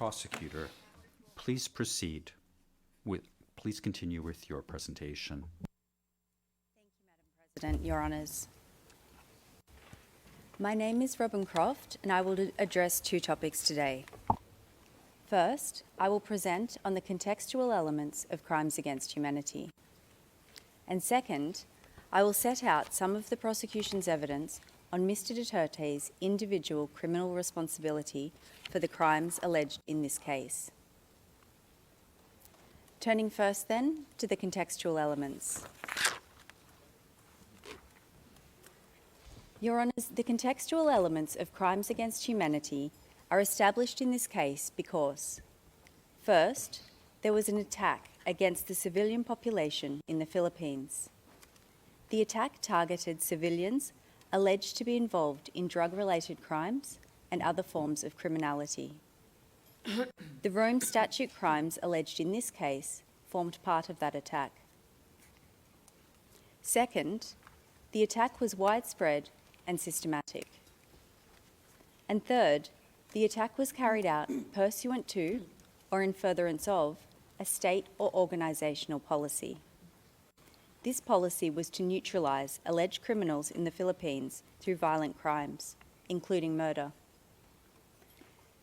Prosecutor, please continue with your presentation. Thank you, Madam President, Your Honours. My name is Robin Croft and I will address two topics today. First, I will present on the contextual elements of crimes against humanity. And second, I will set out some of the prosecution's evidence on Mr. Duterte's individual criminal responsibility for the crimes alleged in this case. Turning first then to the contextual elements. Your Honours, the contextual elements of crimes against humanity are established in this case because, first, there was an attack against the civilian population in the Philippines. The attack targeted civilians alleged to be involved in drug-related crimes and other forms of criminality. The Rome Statute crimes alleged in this case formed part of that attack. Second, the attack was widespread and systematic. And third, the attack was carried out pursuant to, or in furtherance of, a state or organisational policy. This policy was to neutralise alleged criminals in the Philippines through violent crimes, including murder.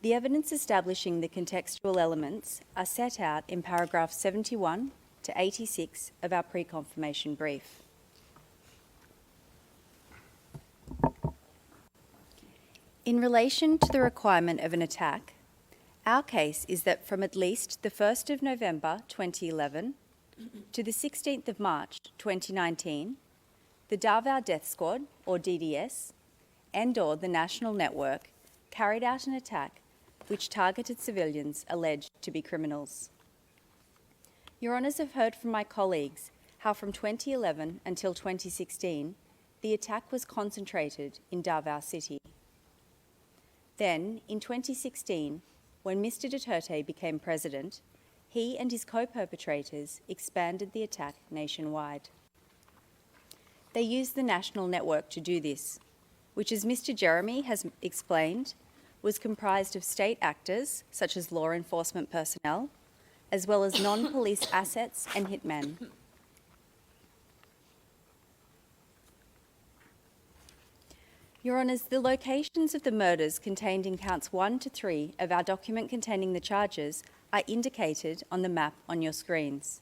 The evidence establishing the contextual elements are set out in paragraphs 71 to 86 of our pre-confirmation brief. In relation to the requirement of an attack, our case is that from at least the 1st of November 2011 to the 16th of March 2019, the Davao Death Squad, or DDS, and/or the National Network carried out an attack which targeted civilians alleged to be criminals. Your Honours have heard from my colleagues how from 2011 until 2016, the attack was concentrated in Davao City. Then, in 2016, when Mr. Duterte became president, he and his co-perpetrators expanded the attack nationwide. They used the National Network to do this, which, as Mr. Jeremy has explained, was comprised of state actors, such as law enforcement personnel, as well as non-police assets and hitmen. Your Honours, the locations of the murders contained in counts 1 to 3 of our document containing the charges are indicated on the map on your screens.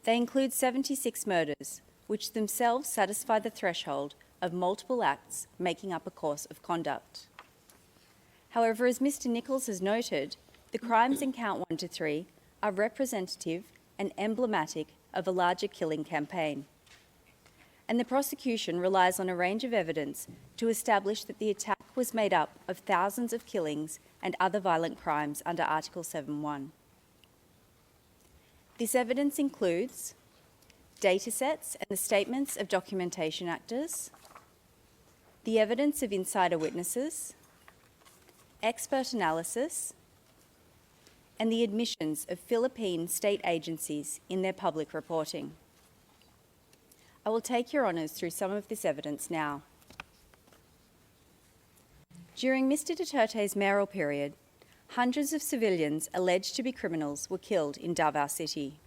They include 76 murders, which themselves satisfy the threshold of multiple acts making up a course of conduct. However, as Mr. Nichols has noted, the crimes in count 1 to 3 are representative and emblematic of a larger killing campaign. And the prosecution relies on a range of evidence to establish that the attack was made up of thousands of killings and other violent crimes under Article 7.1. This evidence includes datasets and the statements of documentation actors, the evidence of insider witnesses, expert analysis, and the admissions of Philippine state agencies in their public reporting. I will take Your Honours through some of this evidence now. During Mr. Duterte's mayoral period, hundreds of civilians alleged to be criminals were killed in Davao City.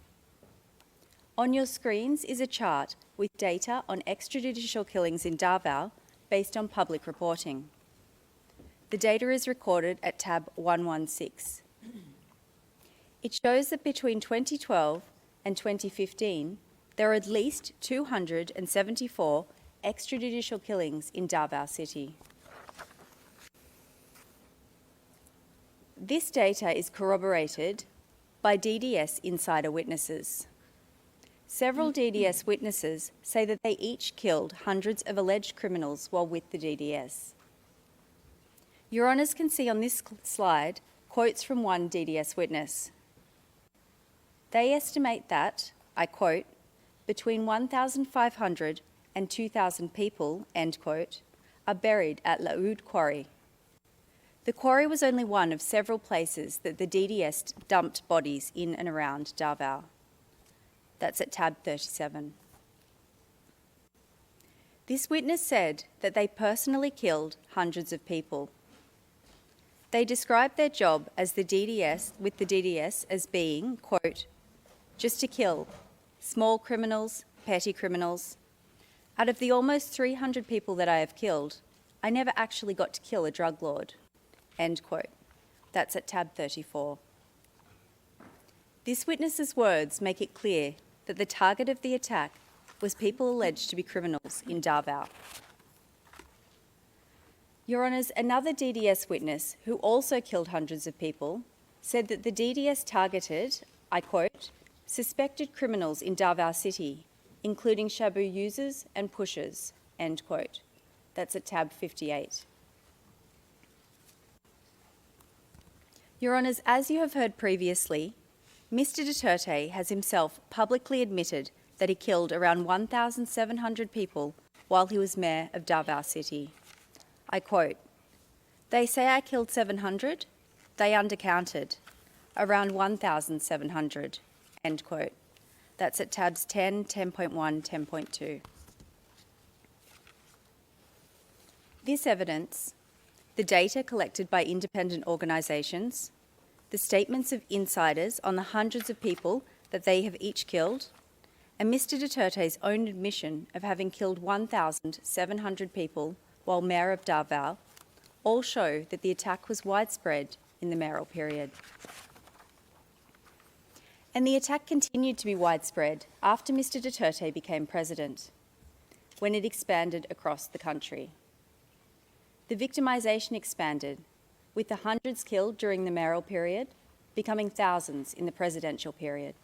On your screens is a chart with data on extrajudicial killings in Davao based on public reporting. The data is recorded at tab 116. It shows that between 2012 and 2015, there are at least 274 extrajudicial killings in Davao City. This data is corroborated by DDS insider witnesses. Several DDS witnesses say that they each killed hundreds of alleged criminals while with the DDS. Your Honours can see on this slide quotes from one DDS witness. They estimate that, I quote, between 1,500 and 2,000 people, end quote, are buried at Laud Quarry. The quarry was only one of several places that the DDS dumped bodies in and around Davao. That's at tab 37. This witness said that they personally killed hundreds of people. They described their job as the DDS as being, quote, just to kill small criminals, petty criminals. Out of the almost 300 people that I have killed, I never actually got to kill a drug lord, end quote. That's at tab 34. This witness's words make it clear that the target of the attack was people alleged to be criminals in Davao. Your Honours, another DDS witness, who also killed hundreds of people, said that the DDS targeted, I quote, suspected criminals in Davao City, including shabu users and pushers, end quote. That's at tab 58. Your Honours, as you have heard previously, Mr Duterte has himself publicly admitted that he killed around 1,700 people while he was mayor of Davao City. I quote, "They say I killed 700, they undercounted, around 1,700, end quote. That's at tabs 10, 10.1, 10.2. This evidence, the data collected by independent organisations, the statements of insiders on the hundreds of people that they have each killed, and Mr Duterte's own admission of having killed 1,700 people while mayor of Davao, all show that the attack was widespread in the mayoral period. And the attack continued to be widespread after Mr Duterte became president, when it expanded across the country. The victimisation expanded, with the hundreds killed during the mayoral period becoming thousands in the presidential period.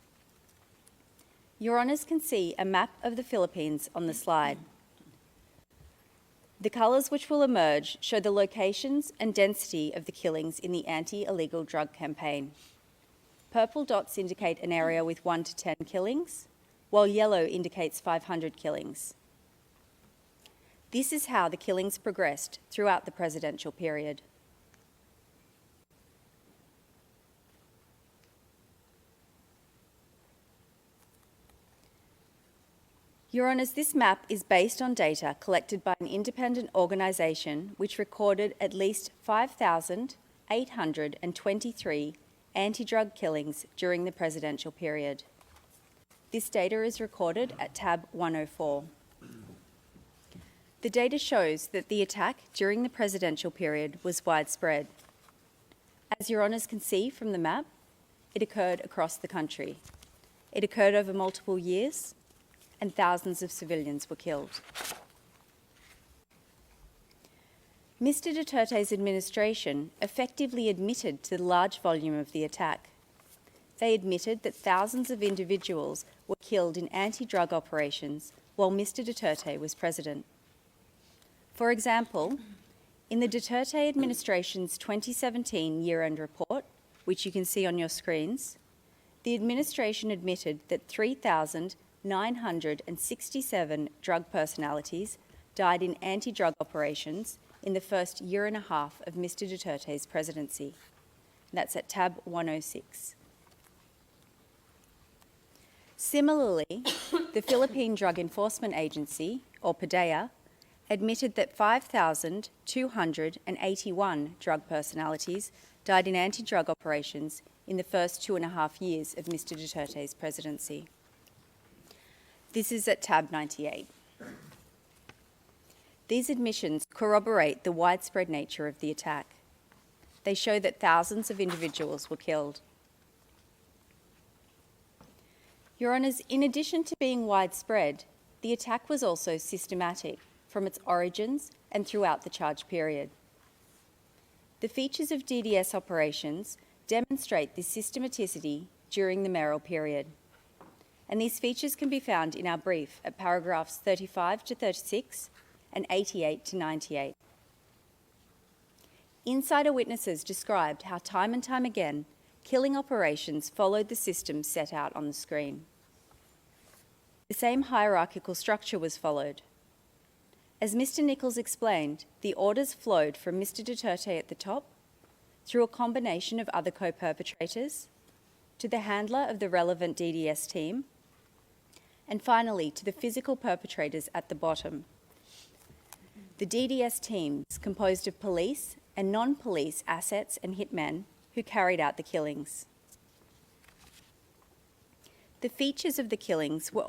Your Honours can see a map of the Philippines on the slide. The colours which will emerge show the locations and density of the killings in the anti-illegal drug campaign. Purple dots indicate an area with 1 to 10 killings, while yellow indicates 500 killings. This is how the killings progressed throughout the presidential period. Your Honours, this map is based on data collected by an independent organisation which recorded at least 5,823 anti-drug killings during the presidential period. This data is recorded at tab 104. The data shows that the attack during the presidential period was widespread. As Your Honours can see from the map, it occurred across the country. It occurred over multiple years, and thousands of civilians were killed. Mr Duterte's administration effectively admitted to the large volume of the attack. They admitted that thousands of individuals were killed in anti-drug operations while Mr Duterte was president. For example, in the Duterte administration's 2017 year-end report, which you can see on your screens, the administration admitted that 3,967 drug personalities died in anti-drug operations in the first year and a half of Mr Duterte's presidency. That's at tab 106. Similarly, the Philippine Drug Enforcement Agency, or PDEA, admitted that 5,281 drug personalities died in anti-drug operations in the first 2.5 years of Mr Duterte's presidency. This is at tab 98. These admissions corroborate the widespread nature of the attack. They show that thousands of individuals were killed. Your Honours, in addition to being widespread, the attack was also systematic from its origins and throughout the charge period. The features of DDS operations demonstrate this systematicity during the mayoral period, and these features can be found in our brief at paragraphs 35 to 36 and 88 to 98. Insider witnesses described how time and time again killing operations followed the system set out on the screen. The same hierarchical structure was followed. As Mr Nichols explained, the orders flowed from Mr Duterte at the top, through a combination of other co-perpetrators, to the handler of the relevant DDS team, and finally to the physical perpetrators at the bottom. The DDS teams, composed of police and non-police assets and hitmen who carried out the killings. The features of the killings were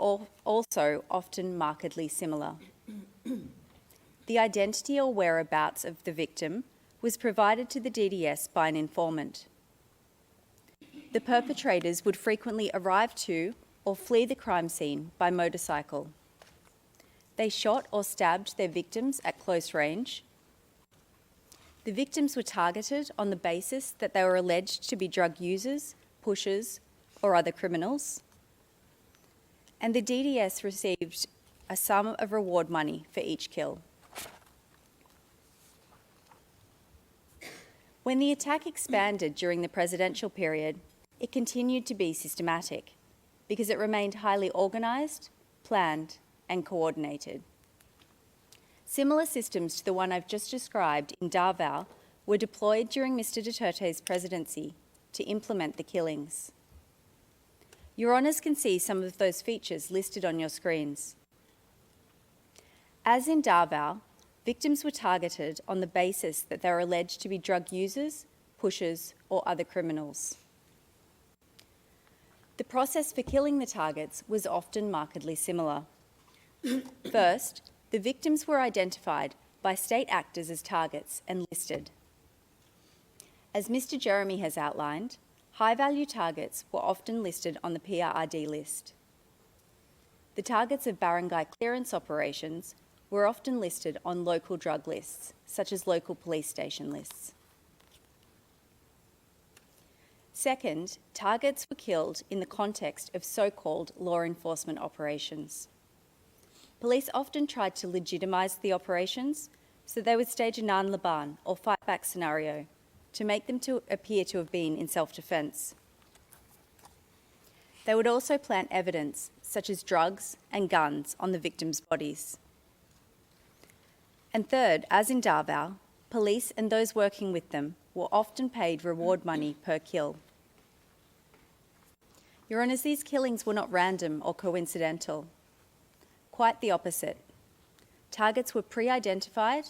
also often markedly similar. The identity or whereabouts of the victim was provided to the DDS by an informant. The perpetrators would frequently arrive to or flee the crime scene by motorcycle. They shot or stabbed their victims at close range. The victims were targeted on the basis that they were alleged to be drug users, pushers, or other criminals. And the DDS received a sum of reward money for each kill. When the attack expanded during the presidential period, it continued to be systematic because it remained highly organised, planned, and coordinated. Similar systems to the one I've just described in Davao were deployed during Mr. Duterte's presidency to implement the killings. Your Honours can see some of those features listed on your screens. As in Davao, victims were targeted on the basis that they were alleged to be drug users, pushers, or other criminals. The process for killing the targets was often markedly similar. First, the victims were identified by state actors as targets and listed. As Mr. Jeremy has outlined, high-value targets were often listed on the FPRRD list. The targets of barangay clearance operations were often listed on local drug lists, such as local police station lists. Second, targets were killed in the context of so-called law enforcement operations. Police often tried to legitimise the operations, so they would stage a nanlaban or fight-back scenario to make them appear to have been in self-defence. They would also plant evidence, such as drugs and guns, on the victims' bodies. And third, as in Davao, police and those working with them were often paid reward money per kill. Your Honours, these killings were not random or coincidental. Quite the opposite. Targets were pre-identified,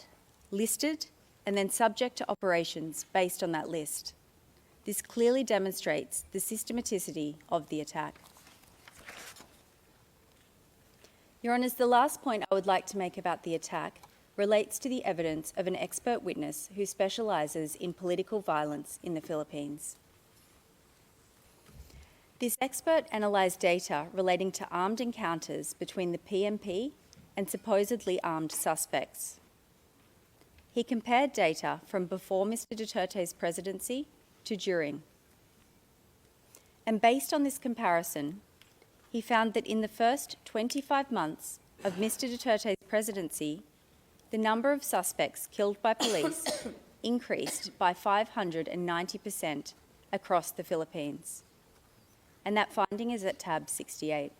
listed, and then subject to operations based on that list. This clearly demonstrates the systematicity of the attack. Your Honours, the last point I would like to make about the attack relates to the evidence of an expert witness who specialises in political violence in the Philippines. This expert analysed data relating to armed encounters between the PNP and supposedly armed suspects. He compared data from before Mr. Duterte's presidency to during. And based on this comparison, he found that in the first 25 months of Mr. Duterte's presidency, the number of suspects killed by police increased by 590% across the Philippines. And that finding is at tab 68.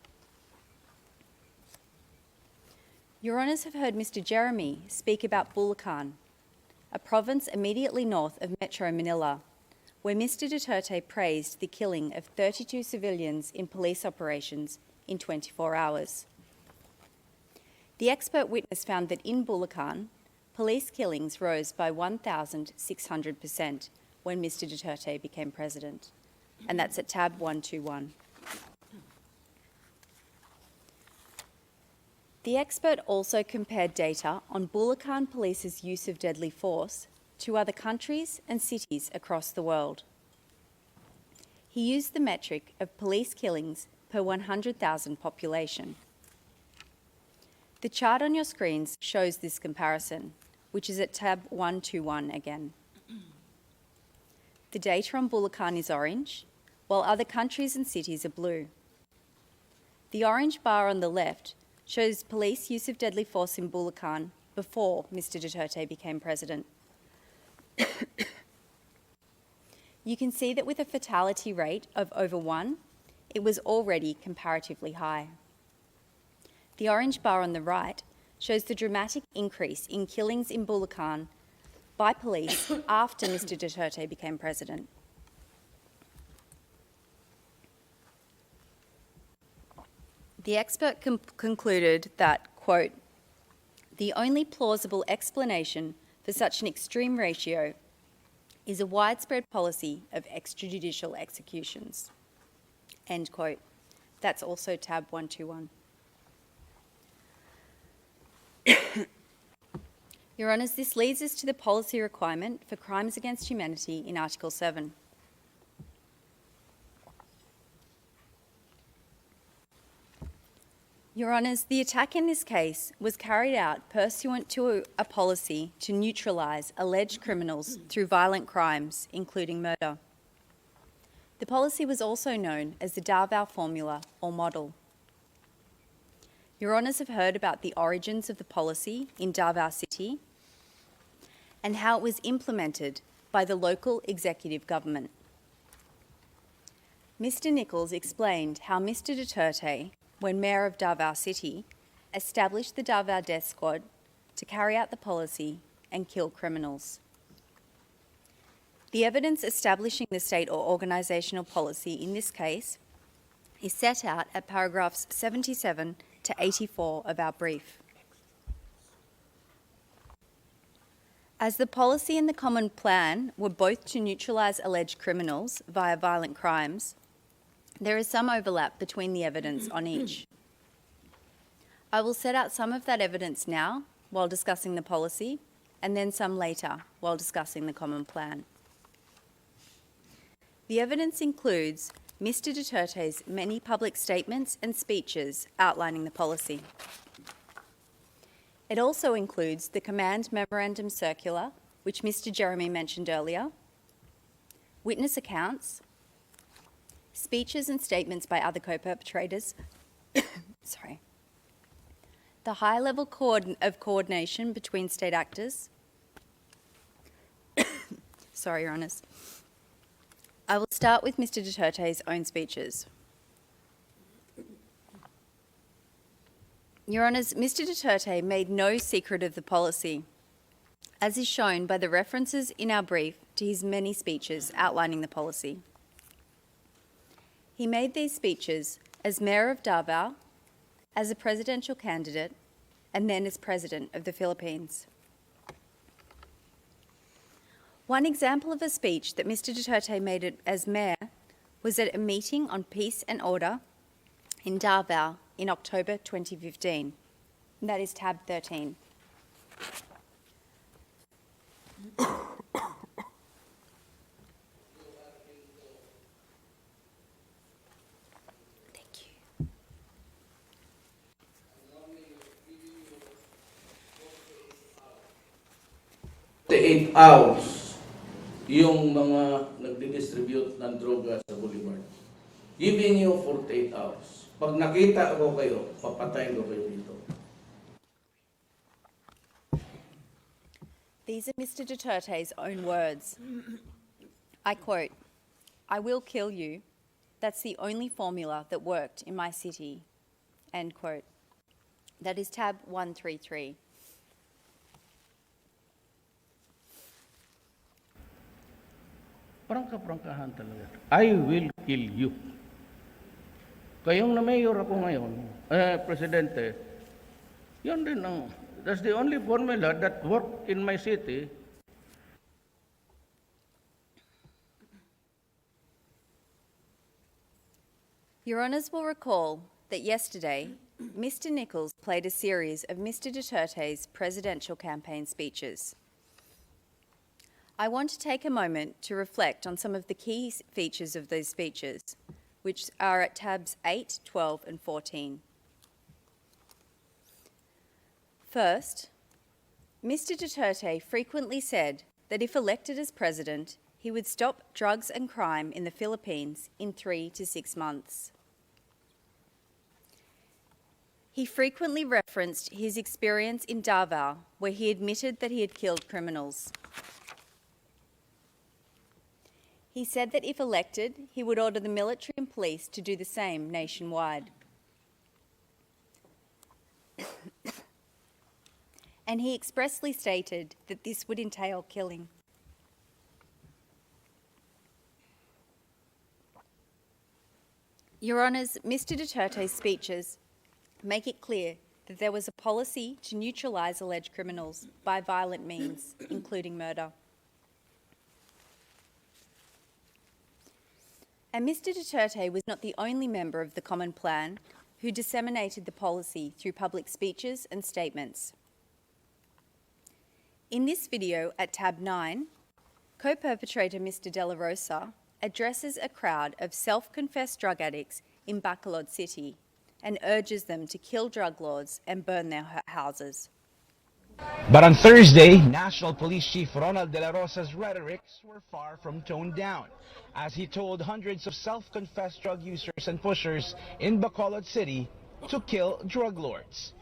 Your Honours have heard Mr. Jeremy speak about Bulacan, a province immediately north of Metro Manila, where Mr. Duterte praised the killing of 32 civilians in police operations in 24 hours. The expert witness found that in Bulacan, police killings rose by 1,600% when Mr. Duterte became president, and that's at tab 121. The expert also compared data on Bulacan Police's use of deadly force to other countries and cities across the world. He used the metric of police killings per 100,000 population. The chart on your screens shows this comparison, which is at tab 121 again. The data on Bulacan is orange, while other countries and cities are blue. The orange bar on the left shows police use of deadly force in Bulacan before Mr. Duterte became president. You can see that with a fatality rate of over 1, it was already comparatively high. The orange bar on the right shows the dramatic increase in killings in Bulacan by police after Mr. Duterte became president. The expert concluded that, quote, "The only plausible explanation for such an extreme ratio is a widespread policy of extrajudicial executions. End quote. That's also tab 121. Your Honours, this leads us to the policy requirement for crimes against humanity in Article 7. Your Honours, the attack in this case was carried out pursuant to a policy to neutralise alleged criminals through violent crimes, including murder. The policy was also known as the Davao Formula or Model. Your Honours have heard about the origins of the policy in Davao City and how it was implemented by the local executive government. Mr. Nichols explained how Mr. Duterte, when Mayor of Davao City, established the Davao Death Squad to carry out the policy and kill criminals. The evidence establishing the state or organisational policy in this case is set out at paragraphs 77 to 84 of our brief. As the policy and the common plan were both to neutralise alleged criminals via violent crimes, there is some overlap between the evidence on each. I will set out some of that evidence now while discussing the policy, and then some later while discussing the common plan. The evidence includes Mr. Duterte's many public statements and speeches outlining the policy. It also includes the Command Memorandum Circular, which Mr. Jeremy mentioned earlier, witness accounts, speeches and statements by other co-perpetrators, sorry, the high level of coordination between state actors, sorry, Your Honours. I will start with Mr. Duterte's own speeches. Your Honours, Mr. Duterte made no secret of the policy, as is shown by the references in our brief to his many speeches outlining the policy. He made these speeches as Mayor of Davao, as a presidential candidate, and then as President of the Philippines. One example of a speech that Mr. Duterte made as Mayor was at a meeting on peace and order in Davao in October 2015. That is tab 13. Thank you. 48 hours yung mga nagdi-distribute ng droga sa Boulevard. Giving you 48 hours. Pag nakita ko kayo, papatayin ko kayo dito. These are Mr. Duterte's own words. I quote, "I will kill you. That's the only formula that worked in my city." End quote. That is tab 133. Prangka-prangkahan talaga. I will kill you. Kayong na mayor ako ngayon, presidente, yun din ang, that's the only formula that worked in my city. Your Honours will recall that yesterday, Mr. Nichols played a series of Mr. Duterte's presidential campaign speeches. I want to take a moment to reflect on some of the key features of those speeches, which are at tabs 8, 12 and 14. First, Mr. Duterte frequently said that if elected as president, he would stop drugs and crime in the Philippines in 3 to 6 months. He frequently referenced his experience in Davao, where he admitted that he had killed criminals. He said that if elected, he would order the military and police to do the same nationwide. And he expressly stated that this would entail killing. Your Honours, Mr. Duterte's speeches make it clear that there was a policy to neutralise alleged criminals by violent means, including murder. And Mr. Duterte was not the only member of the Common Plan who disseminated the policy through public speeches and statements. In this video at tab 9, co-perpetrator Mr. De La Rosa addresses a crowd of self-confessed drug addicts in Bacolod City and urges them to kill drug lords and burn their houses. But on Thursday, National Police Chief Ronald De La Rosa's rhetorics were far from toned down, as he told hundreds of self-confessed drug users and pushers in Bacolod City to kill drug lords.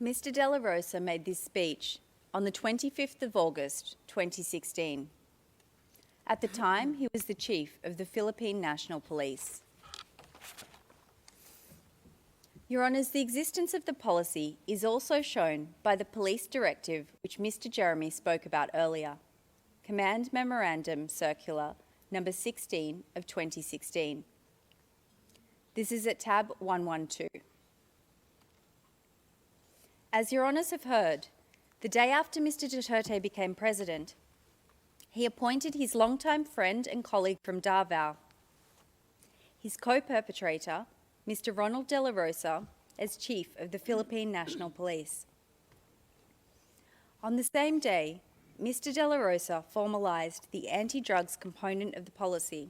Mr. De La Rosa made this speech on the 25th of August 2016. At the time, he was the chief of the Philippine National Police. Your Honours, the existence of the policy is also shown by the police directive which Mr. Jeremy spoke about earlier, Command Memorandum Circular number 16 of 2016. This is at tab 112. As Your Honours have heard, the day after Mr. Duterte became president, he appointed his longtime friend and colleague from Davao, his co-perpetrator, Mr. Ronald De La Rosa, as chief of the Philippine National Police. On the same day, Mr. De La Rosa formalised the anti-drugs component of the policy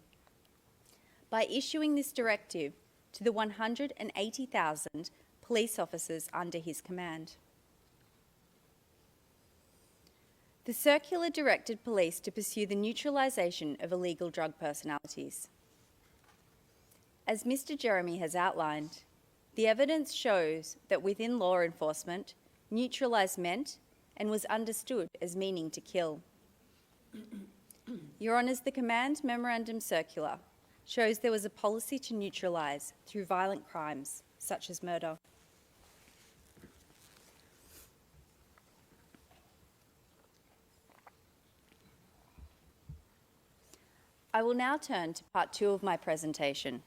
by issuing this directive to the 180,000 police officers under his command. The circular directed police to pursue the neutralisation of illegal drug personalities. As Mr. Jeremy has outlined, the evidence shows that within law enforcement, neutralise meant and was understood as meaning to kill. Your Honours, the Command Memorandum Circular shows there was a policy to neutralise through violent crimes such as murder. I will now turn to part 2 of my presentation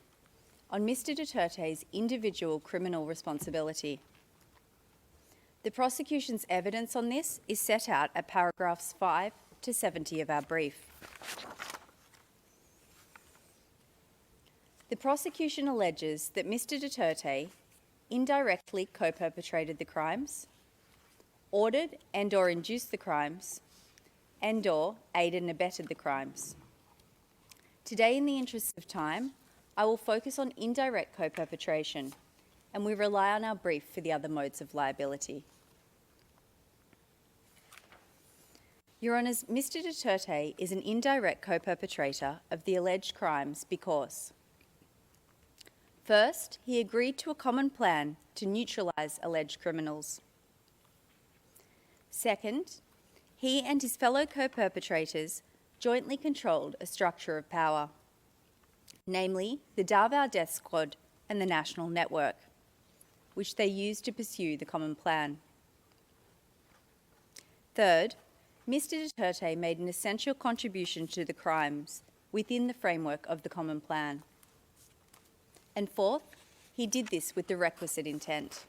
on Mr. Duterte's individual criminal responsibility. The prosecution's evidence on this is set out at paragraphs 5 to 70 of our brief. The prosecution alleges that Mr. Duterte indirectly co-perpetrated the crimes, ordered and/or induced the crimes, and/or aided and abetted the crimes. Today, in the interest of time, I will focus on indirect co-perpetration, and we rely on our brief for the other modes of liability. Your Honours, Mr. Duterte is an indirect co-perpetrator of the alleged crimes because, first, he agreed to a common plan to neutralise alleged criminals. Second, he and his fellow co-perpetrators jointly controlled a structure of power, namely the Davao Death Squad and the National Network, which they used to pursue the common plan. Third, Mr. Duterte made an essential contribution to the crimes within the framework of the common plan. And fourth, he did this with the requisite intent.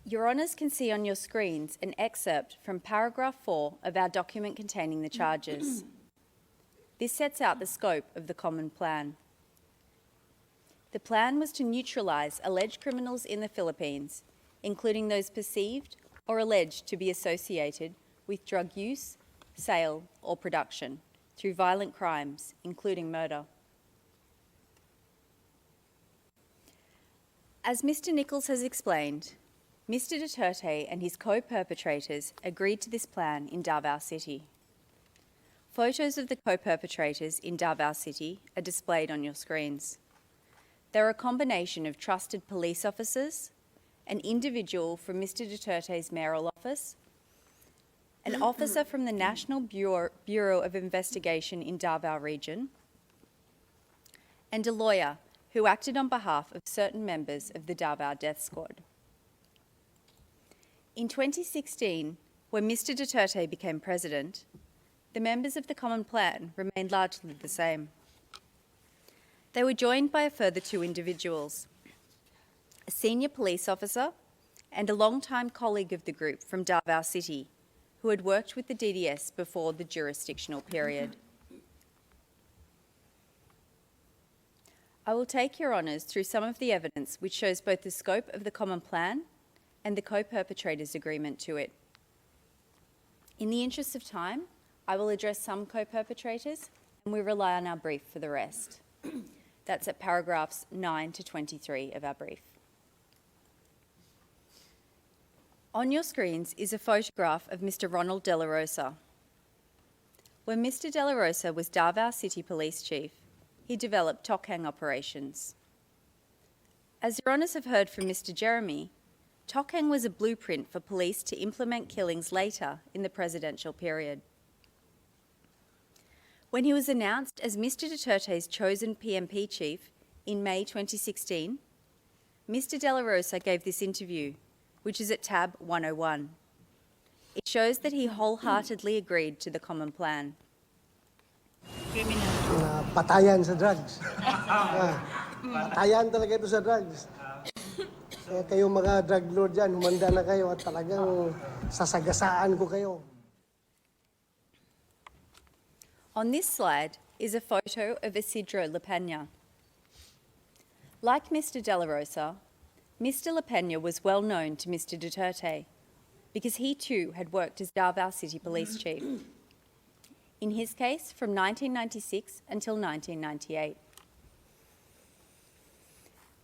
Your Honours can see on your screens an excerpt from paragraph 4 of our document containing the charges. This sets out the scope of the common plan. The plan was to neutralise alleged criminals in the Philippines, including those perceived or alleged to be associated with drug use, sale or production through violent crimes, including murder. As Mr. Nichols has explained, Mr. Duterte and his co-perpetrators agreed to this plan in Davao City. Photos of the co-perpetrators in Davao City are displayed on your screens. They're a combination of trusted police officers, an individual from Mr. Duterte's mayoral office, an officer from the National Bureau of Investigation in Davao Region, and a lawyer who acted on behalf of certain members of the Davao Death Squad. In 2016, when Mr. Duterte became president, the members of the Common Plan remained largely the same. They were joined by a further two individuals, a senior police officer and a long-time colleague of the group from Davao City, who had worked with the DDS before the jurisdictional period. I will take your honours through some of the evidence which shows both the scope of the Common Plan and the co-perpetrators' agreement to it. In the interest of time, I will address some co-perpetrators and we rely on our brief for the rest. That's at paragraphs 9 to 23 of our brief. On your screens is a photograph of Mr. Ronald De La Rosa. When Mr. De La Rosa was Davao City Police Chief, he developed Tokhang operations. As your honours have heard from Mr. Jeremy, Tokhang was a blueprint for police to implement killings later in the presidential period. When he was announced as Mr. Duterte's chosen PMP chief in May 2016, Mr. De La Rosa gave this interview, which is at tab 101. It shows that he wholeheartedly agreed to the Common Plan. Patayan sa drugs. Patayan talaga ito sa drugs. Kaya kayong mga drug lord dyan, humanda na kayo at talagang sasagasaan ko kayo. On this slide is a photo of Isidro La Peña. Like Mr. De La Rosa, Mr. La Peña was well known to Mr. Duterte because he too had worked as Davao City Police Chief. In his case, from 1996 until 1998.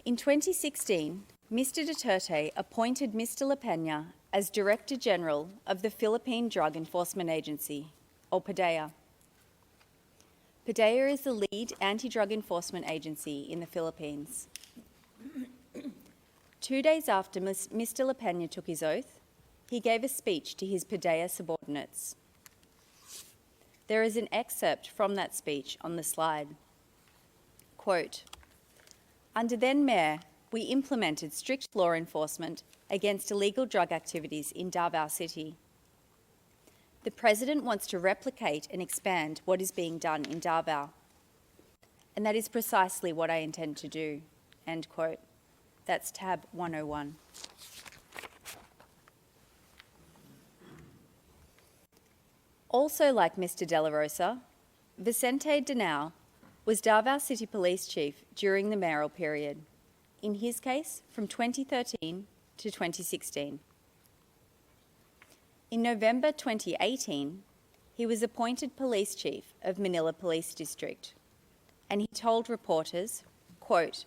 In 2016, Mr. Duterte appointed Mr. La Peña as Director General of the Philippine Drug Enforcement Agency, or PDEA. PDEA is the lead anti-drug enforcement agency in the Philippines. 2 days after Mr. La Peña took his oath, he gave a speech to his PDEA subordinates. There is an excerpt from that speech on the slide. Quote, "Under then Mayor, we implemented strict law enforcement against illegal drug activities in Davao City. The President wants to replicate and expand what is being done in Davao. And that is precisely what I intend to do." End quote. That's tab 101. Also like Mr. De La Rosa, Vicente Danao was Davao City Police Chief during the mayoral period, in his case from 2013 to 2016. In November 2018, he was appointed Police Chief of Manila Police District, and he told reporters, quote,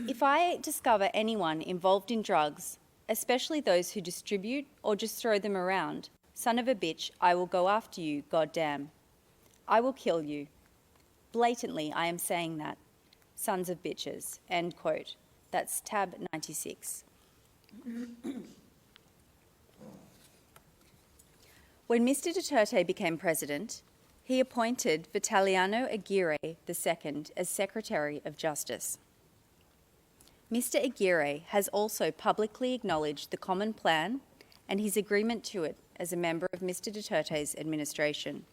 "If I discover anyone involved in drugs, especially those who distribute or just throw them around, son of a bitch, I will go after you, goddamn. I will kill you. Blatantly, I am saying that. Sons of bitches." End quote. That's tab 96. When Mr. Duterte became president, he appointed Vitaliano Aguirre II as Secretary of Justice. Mr. Aguirre has also publicly acknowledged the Common Plan and his agreement to it as a member of Mr. Duterte's administration.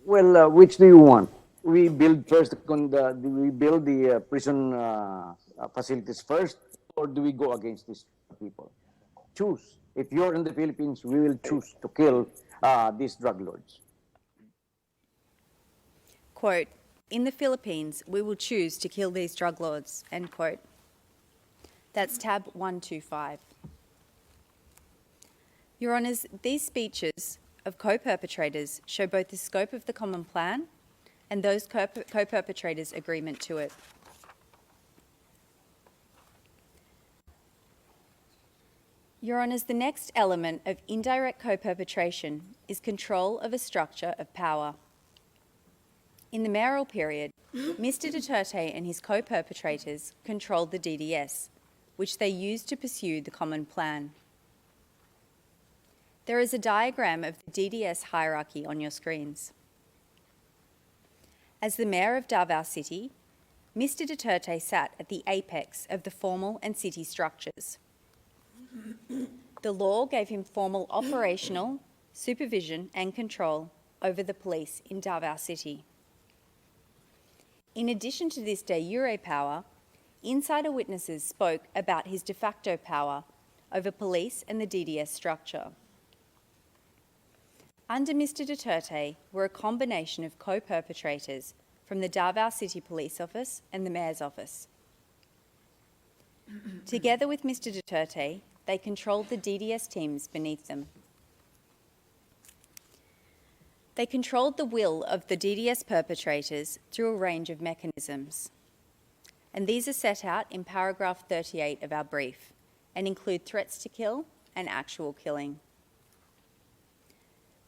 Well, which do you want? We build first. Do we build the prison facilities first, or do we go against these people? Choose. If you're in the Philippines, we will choose to kill these drug lords. Quote, "In the Philippines, we will choose to kill these drug lords." End quote. That's tab 125. Your Honours, these speeches of co-perpetrators show both the scope of the Common Plan and those co-perpetrators' agreement to it. Your Honours, the next element of indirect co-perpetration is control of a structure of power. In the mayoral period, Mr. Duterte and his co-perpetrators controlled the DDS, which they used to pursue the Common Plan. There is a diagram of the DDS hierarchy on your screens. As the Mayor of Davao City, Mr. Duterte sat at the apex of the formal and city structures. The law gave him formal operational, supervision and control over the police in Davao City. In addition to this de jure power, insider witnesses spoke about his de facto power over police and the DDS structure. Under Mr. Duterte were a combination of co-perpetrators from the Davao City Police Office and the Mayor's Office. Together with Mr. Duterte, they controlled the DDS teams beneath them. They controlled the will of the DDS perpetrators through a range of mechanisms. And these are set out in paragraph 38 of our brief and include threats to kill and actual killing.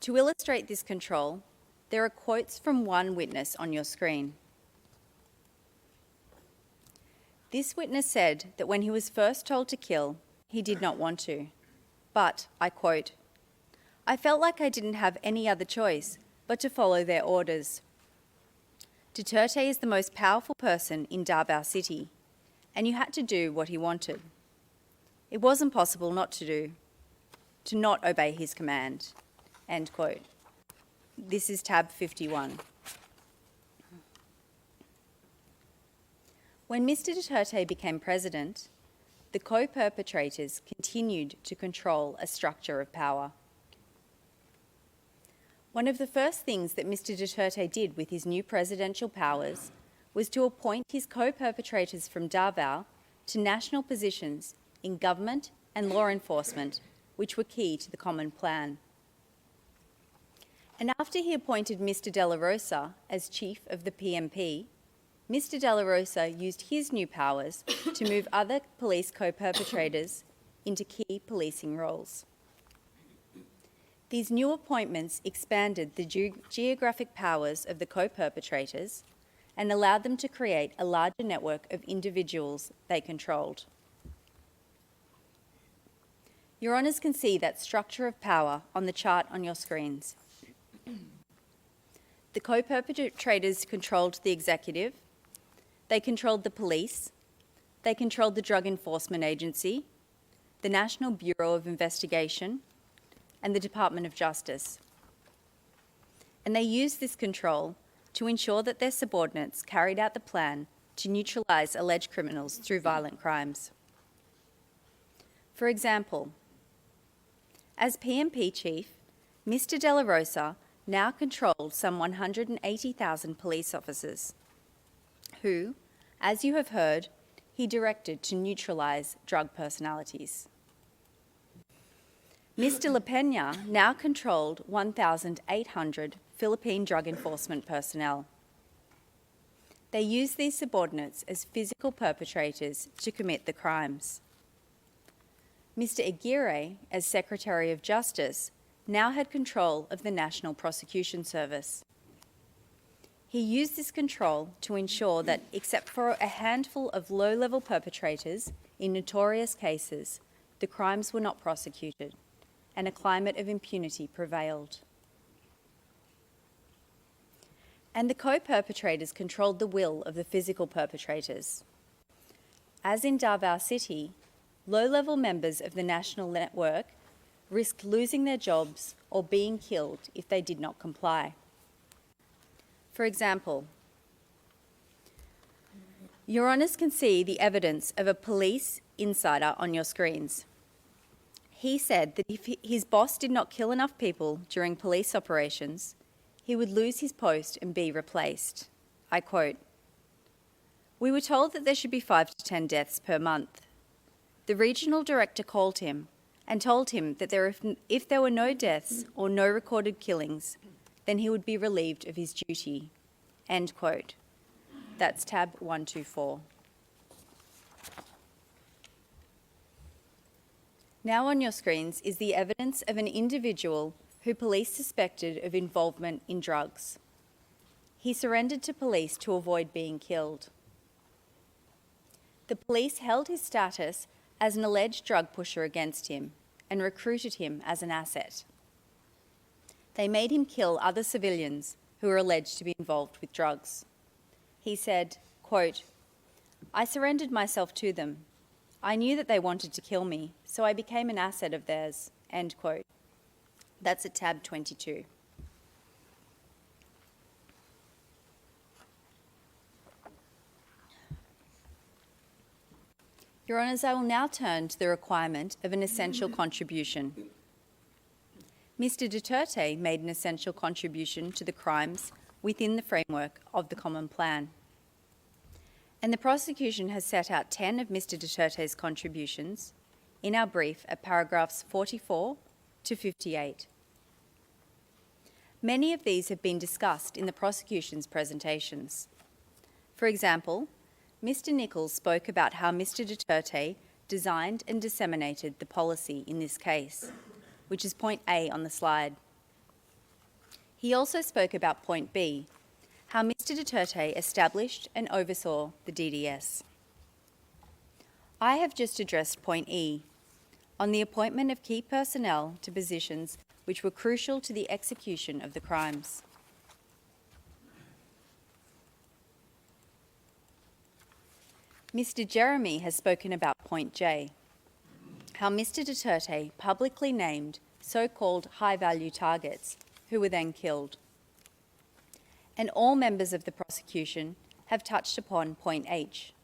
To illustrate this control, there are quotes from one witness on your screen. This witness said that when he was first told to kill, he did not want to. But, I quote, "I felt like I didn't have any other choice but to follow their orders. Duterte is the most powerful person in Davao City, and you had to do what he wanted. It wasn't possible not to not obey his command." End quote. This is tab 51. When Mr. Duterte became president, the co-perpetrators continued to control a structure of power. One of the first things that Mr. Duterte did with his new presidential powers was to appoint his co-perpetrators from Davao to national positions in government and law enforcement, which were key to the common plan. And after he appointed Mr. De La Rosa as chief of the PMP, Mr. De La Rosa used his new powers to move other police co-perpetrators into key policing roles. These new appointments expanded the geographic powers of the co-perpetrators and allowed them to create a larger network of individuals they controlled. Your Honours can see that structure of power on the chart on your screens. The co-perpetrators controlled the executive, they controlled the police, they controlled the Drug Enforcement Agency, the National Bureau of Investigation, and the Department of Justice. And they used this control to ensure that their subordinates carried out the plan to neutralise alleged criminals through violent crimes. For example, as PMP chief, Mr. De La Rosa now controlled some 180,000 police officers, who, as you have heard, he directed to neutralise drug personalities. Mr. La Peña now controlled 1,800 Philippine drug enforcement personnel. They used these subordinates as physical perpetrators to commit the crimes. Mr. Aguirre, as Secretary of Justice, now had control of the National Prosecution Service. He used this control to ensure that, except for a handful of low-level perpetrators in notorious cases, the crimes were not prosecuted, and a climate of impunity prevailed. And the co-perpetrators controlled the will of the physical perpetrators. As in Davao City, low-level members of the national network risked losing their jobs or being killed if they did not comply. For example, Your Honours can see the evidence of a police insider on your screens. He said that if his boss did not kill enough people during police operations, he would lose his post and be replaced. I quote, "We were told that there should be 5 to 10 deaths per month. The regional director called him and told him that if there were no deaths or no recorded killings, then he would be relieved of his duty." End quote. That's tab 124. Now on your screens is the evidence of an individual who police suspected of involvement in drugs. He surrendered to police to avoid being killed. The police held his status as an alleged drug pusher against him and recruited him as an asset. They made him kill other civilians who were alleged to be involved with drugs. He said, quote, "I surrendered myself to them. I knew that they wanted to kill me, so I became an asset of theirs, end quote. That's at tab 22. Your Honours, I will now turn to the requirement of an essential contribution. Mr. Duterte made an essential contribution to the crimes within the framework of the Common Plan. And the prosecution has set out 10 of Mr. Duterte's contributions in our brief at paragraphs 44 to 58. Many of these have been discussed in the prosecution's presentations. For example, Mr. Nichols spoke about how Mr. Duterte designed and disseminated the policy in this case, which is point A on the slide. He also spoke about point B, how Mr. Duterte established and oversaw the DDS. I have just addressed point E, on the appointment of key personnel to positions which were crucial to the execution of the crimes. Mr. Jeremy has spoken about point J, how Mr. Duterte publicly named so-called high-value targets who were then killed. And all members of the prosecution have touched upon point H,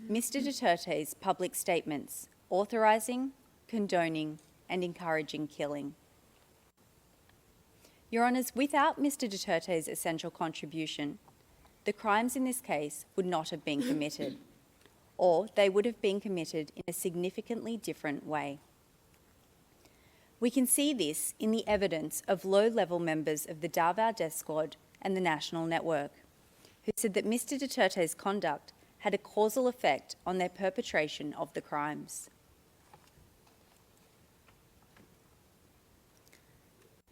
Mr. Duterte's public statements authorising, condoning and encouraging killing. Your Honours, without Mr. Duterte's essential contribution, the crimes in this case would not have been committed, or they would have been committed in a significantly different way. We can see this in the evidence of low-level members of the Davao Death Squad and the National Network, who said that Mr. Duterte's conduct had a causal effect on their perpetration of the crimes.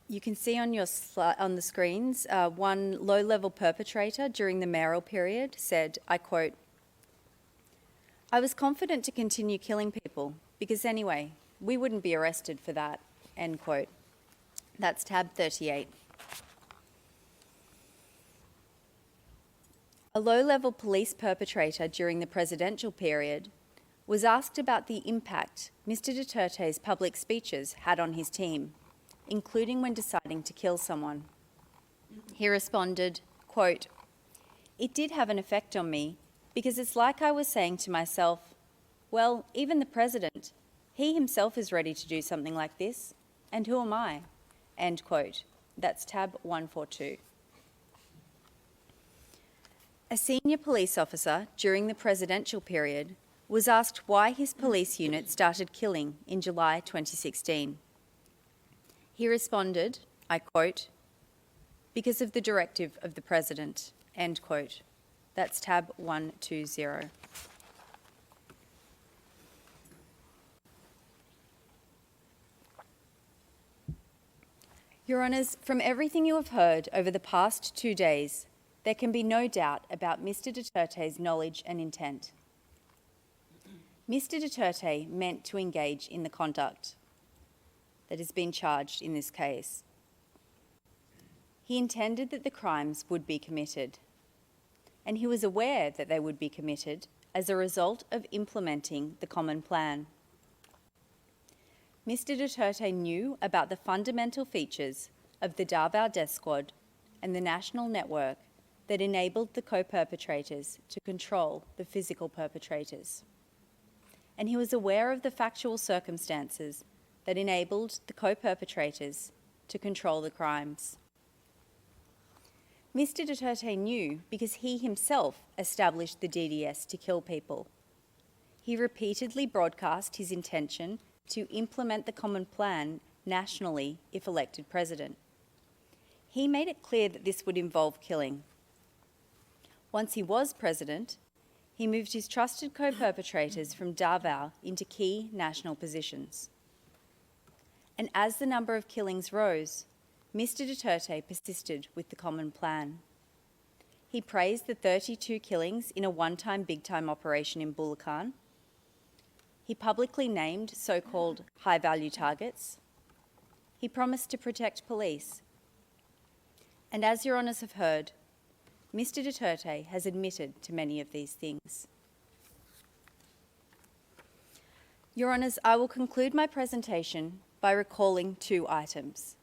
You can see on your on the screens, one low-level perpetrator during the mayoral period said, I quote, "I was confident to continue killing people because anyway, we wouldn't be arrested for that," end quote. That's tab 38. A low-level police perpetrator during the presidential period was asked about the impact Mr. Duterte's public speeches had on his team, including when deciding to kill someone. He responded, quote, "It did have an effect on me because it's like I was saying to myself, well, even the president, he himself is ready to do something like this, and who am I?" End quote. That's tab 142. A senior police officer during the presidential period was asked why his police unit started killing in July 2016. He responded, I quote, "Because of the directive of the president," end quote. That's tab 120. Your Honours, from everything you have heard over the past 2 days, there can be no doubt about Mr. Duterte's knowledge and intent. Mr. Duterte meant to engage in the conduct that has been charged in this case. He intended that the crimes would be committed, and he was aware that they would be committed as a result of implementing the Common Plan. Mr. Duterte knew about the fundamental features of the Davao Death Squad and the National Network that enabled the co-perpetrators to control the physical perpetrators. And he was aware of the factual circumstances that enabled the co-perpetrators to control the crimes. Mr. Duterte knew because he himself established the DDS to kill people. He repeatedly broadcast his intention to implement the Common Plan nationally if elected president. He made it clear that this would involve killing. Once he was president, he moved his trusted co-perpetrators from Davao into key national positions. And as the number of killings rose, Mr. Duterte persisted with the Common Plan. He praised the 32 killings in a one-time big-time operation in Bulacan. He publicly named so-called high-value targets. He promised to protect police. And as Your Honours have heard, Mr. Duterte has admitted to many of these things. Your Honours, I will conclude my presentation by recalling two items.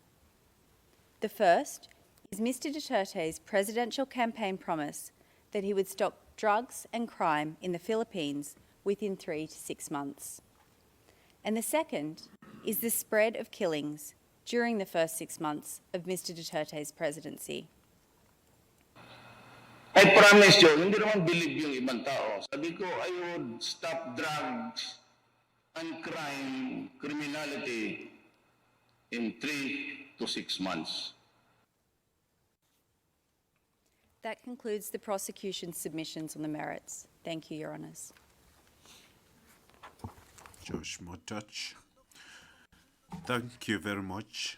The first is Mr. Duterte's presidential campaign promise that he would stop drugs and crime in the Philippines within 3 to 6 months. And the second is the spread of killings during the first 6 months of Mr. Duterte's presidency. I promise you, hindi naman believe yung ibang tao. Sabi ko, I would stop drugs and crime, criminality in 3 to 6 months. That concludes the prosecution's submissions on the merits. Thank you, Your Honours. Josh Motach. Thank you very much.